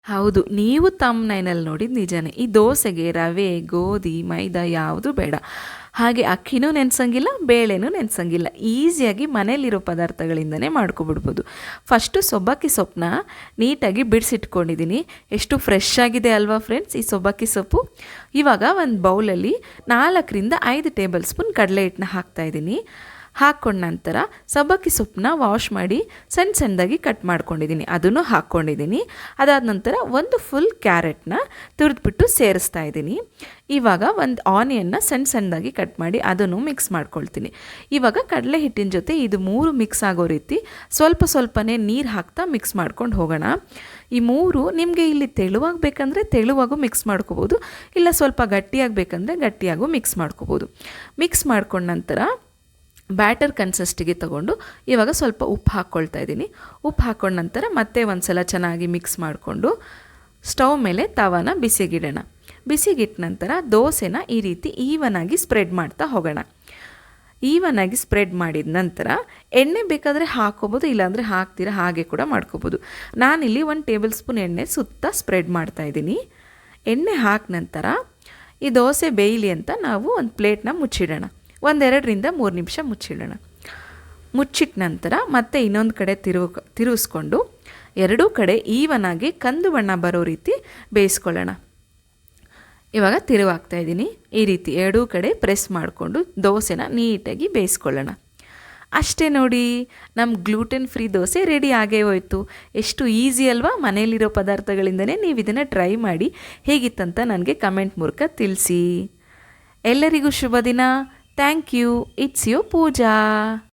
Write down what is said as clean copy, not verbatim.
ಹೌದು, ನೀವು ತಮ್ಮನೈನಲ್ಲಿ ನೋಡಿದ್ದು ನಿಜನೇ. ಈ ದೋಸೆಗೆ ರವೆ, ಗೋಧಿ, ಮೈದಾ ಯಾವುದೂ ಬೇಡ. ಹಾಗೆ ಅಕ್ಕಿನೂ ನೆನೆಸಂಗಿಲ್ಲ, ಬೇಳೆನೂ ನೆನೆಸಂಗಿಲ್ಲ. ಈಸಿಯಾಗಿ ಮನೇಲಿರೋ ಪದಾರ್ಥಗಳಿಂದನೇ ಮಾಡ್ಕೊಬಿಡ್ಬೋದು. ಫಸ್ಟು ಸೊಬ್ಬಕ್ಕಿ ಸೊಪ್ಪನ್ನ ನೀಟಾಗಿ ಬಿಡಿಸಿಟ್ಕೊಂಡಿದ್ದೀನಿ. ಎಷ್ಟು ಫ್ರೆಶ್ ಆಗಿದೆ ಅಲ್ವಾ ಫ್ರೆಂಡ್ಸ್ ಈ ಸೊಬ್ಬಕ್ಕಿ ಸೊಪ್ಪು. ಇವಾಗ ಒಂದು ಬೌಲಲ್ಲಿ 4 ರಿಂದ 5 ಟೇಬಲ್ ಸ್ಪೂನ್ ಕಡಲೆ ಹಿಟ್ಟನ್ನ ಹಾಕ್ತಾಯಿದ್ದೀನಿ. ಹಾಕ್ಕೊಂಡ ನಂತರ ಸಬ್ಬಕ್ಕಿ ಸೊಪ್ಪನ್ನ ವಾಶ್ ಮಾಡಿ ಸಣ್ಣದಾಗಿ ಕಟ್ ಮಾಡ್ಕೊಂಡಿದ್ದೀನಿ, ಅದನ್ನು ಹಾಕ್ಕೊಂಡಿದ್ದೀನಿ. ಅದಾದ ನಂತರ ಒಂದು ಫುಲ್ ಕ್ಯಾರೆಟ್ನ ತುರಿದ್ಬಿಟ್ಟು ಸೇರಿಸ್ತಾ ಇದ್ದೀನಿ. ಇವಾಗ ಒಂದು ಆನಿಯನ್ನ ಸಣ್ಣದಾಗಿ ಕಟ್ ಮಾಡಿ ಅದನ್ನು ಮಿಕ್ಸ್ ಮಾಡ್ಕೊಳ್ತೀನಿ. ಇವಾಗ ಕಡಲೆ ಹಿಟ್ಟಿನ ಜೊತೆ ಇದು 3 ಮಿಕ್ಸ್ ಆಗೋ ರೀತಿ ಸ್ವಲ್ಪನೇ ನೀರು ಹಾಕ್ತಾ ಮಿಕ್ಸ್ ಮಾಡ್ಕೊಂಡು ಹೋಗೋಣ. ಈ 3 ನಿಮಗೆ ಇಲ್ಲಿ ತೆಳುವಾಗಬೇಕಂದ್ರೆ ತೆಳುವಾಗೂ ಮಿಕ್ಸ್ ಮಾಡ್ಕೋಬೋದು, ಇಲ್ಲ ಸ್ವಲ್ಪ ಗಟ್ಟಿಯಾಗಬೇಕಂದ್ರೆ ಗಟ್ಟಿಯಾಗೂ ಮಿಕ್ಸ್ ಮಾಡ್ಕೋಬೋದು. ಮಿಕ್ಸ್ ಮಾಡ್ಕೊಂಡ ನಂತರ ಬ್ಯಾಟರ್ ಕನ್ಸಿಸ್ಟಿಗೆ ತೊಗೊಂಡು ಇವಾಗ ಸ್ವಲ್ಪ ಉಪ್ಪು ಹಾಕ್ಕೊಳ್ತಾ ಇದ್ದೀನಿ. ಉಪ್ಪು ಹಾಕ್ಕೊಂಡ ನಂತರ ಮತ್ತೆ ಒಂದು ಸಲ ಚೆನ್ನಾಗಿ ಮಿಕ್ಸ್ ಮಾಡಿಕೊಂಡು ಸ್ಟವ್ ಮೇಲೆ ತವಾನ ಬಿಸಿಗಿಡೋಣ. ಬಿಸಿಗಿಟ್ಟ ನಂತರ ದೋಸೆನ ಈ ರೀತಿ ಈವನಾಗಿ ಸ್ಪ್ರೆಡ್ ಮಾಡ್ತಾ ಹೋಗೋಣ. ಈವನಾಗಿ ಸ್ಪ್ರೆಡ್ ಮಾಡಿದ ನಂತರ ಎಣ್ಣೆ ಬೇಕಾದರೆ ಹಾಕ್ಕೋಬೋದು, ಇಲ್ಲಾಂದರೆ ಹಾಕ್ತೀರಾ ಹಾಗೆ ಕೂಡ ಮಾಡ್ಕೋಬೋದು. ನಾನಿಲ್ಲಿ 1 ಟೇಬಲ್ ಸ್ಪೂನ್ ಎಣ್ಣೆ ಸುತ್ತ ಸ್ಪ್ರೆಡ್ ಮಾಡ್ತಾಯಿದ್ದೀನಿ. ಎಣ್ಣೆ ಹಾಕಿದ ನಂತರ ಈ ದೋಸೆ ಬೇಯಲಿ ಅಂತ ನಾವು ಒಂದು ಪ್ಲೇಟ್ನ ಮುಚ್ಚಿಡೋಣ. 1-2 ರಿಂದ 3 ನಿಮಿಷ ಮುಚ್ಚಿಡೋಣ. ಮುಚ್ಚಿಟ್ಟ ನಂತರ ಮತ್ತೆ ಇನ್ನೊಂದು ಕಡೆ ತಿರುಗಿಸ್ಕೊಂಡು ಎರಡೂ ಕಡೆ ಈವನಾಗಿ ಕಂದು ಬಣ್ಣ ಬರೋ ರೀತಿ ಬೇಯಿಸ್ಕೊಳ್ಳೋಣ. ಇವಾಗ ತಿರುವಾಗ್ತಾಯಿದ್ದೀನಿ. ಈ ರೀತಿ ಎರಡೂ ಕಡೆ ಪ್ರೆಸ್ ಮಾಡಿಕೊಂಡು ದೋಸೆನ ನೀಟಾಗಿ ಬೇಯಿಸ್ಕೊಳ್ಳೋಣ. ಅಷ್ಟೇ ನೋಡಿ, ನಮ್ಮ ಗ್ಲೂಟೆನ್ ಫ್ರೀ ದೋಸೆ ರೆಡಿ ಆಗೇ ಹೋಯಿತು. ಎಷ್ಟು ಈಸಿ ಅಲ್ವಾ? ಮನೇಲಿರೋ ಪದಾರ್ಥಗಳಿಂದನೇ ನೀವು ಇದನ್ನು ಟ್ರೈ ಮಾಡಿ ಹೇಗಿತ್ತಂತ ನನಗೆ ಕಮೆಂಟ್ ಮೂಲಕ ತಿಳಿಸಿ. ಎಲ್ಲರಿಗೂ ಶುಭ ದಿನ. Thank you. It's your Pooja.